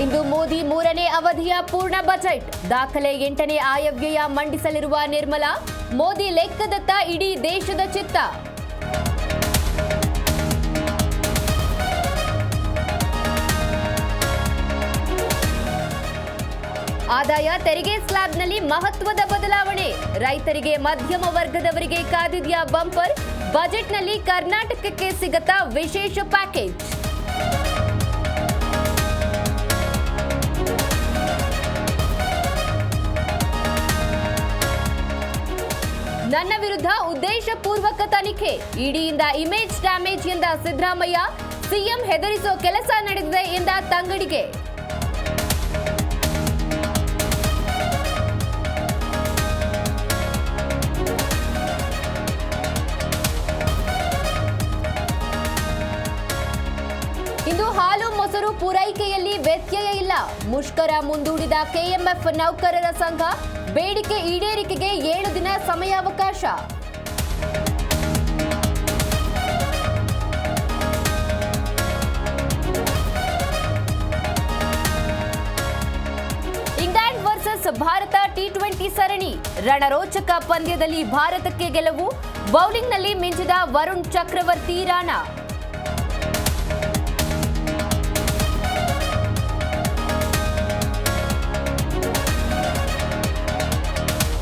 ಇಂದು ಮೋದಿ ಮೂರನೇ ಅವಧಿಯ ಪೂರ್ಣ ಬಜೆಟ್ ದಾಖಲೆ 8ನೇ ಆಯವ್ಯಯ ಮಂಡಿಸಲಿರುವ ನಿರ್ಮಲಾ. ಮೋದಿ ಲೆಕ್ಕದತ್ತ ಇಡೀ ದೇಶದ ಚಿತ್ತ. ಆದಾಯ ತೆರಿಗೆ ಸ್ಲ್ಯಾಬ್ನಲ್ಲಿ ಮಹತ್ವದ ಬದಲಾವಣೆ. ರೈತರಿಗೆ ಮಧ್ಯಮ ವರ್ಗದವರಿಗೆ ಕಾದಿದೆಯಾ ಬಂಪರ್. ಬಜೆಟ್ನಲ್ಲಿ ಕರ್ನಾಟಕಕ್ಕೆ ಸಿಗತ್ತಾ ವಿಶೇಷ ಪ್ಯಾಕೇಜ್. ನನ್ನ ವಿರುದ್ಧ ಉದ್ದೇಶಪೂರ್ವಕ ತನಿಖೆ. ಇಡಿಯಿಂದ ಇಮೇಜ್ ಡ್ಯಾಮೇಜ್ ಎಂದ ಸಿದ್ದರಾಮಯ್ಯ. ಸಿಎಂ ಹೆದರಿಸೋ ಕೆಲಸ ನಡೆದಿದೆ ಎಂದ ತಂಗಡಿಗೆ. ಇಂದು ಹಾಲು ಮೊಸರು ಪೂರೈಕೆಯಲ್ಲಿ ವ್ಯತ್ಯಯ ಇಲ್ಲ. ಮುಷ್ಕರ ಮುಂದೂಡಿದ ಕೆಎಂಎಫ್ ನೌಕರರ ಸಂಘ. ಬೇಡಿಕೆ ಈಡೇರಿಕೆಗೆ 7 ದಿನ ಸಮಯಾವಕಾಶ. ಇಂಗ್ಲೆಂಡ್ ವರ್ಸಸ್ ಭಾರತ ಟಿ20 ಸರಣಿ. ರಣರೋಚಕ ಪಂದ್ಯದಲ್ಲಿ ಭಾರತಕ್ಕೆ ಗೆಲುವು. ಬೌಲಿಂಗ್ನಲ್ಲಿ ಮಿಂಚಿದ ವರುಣ್ ಚಕ್ರವರ್ತಿ ರಾಣಾ.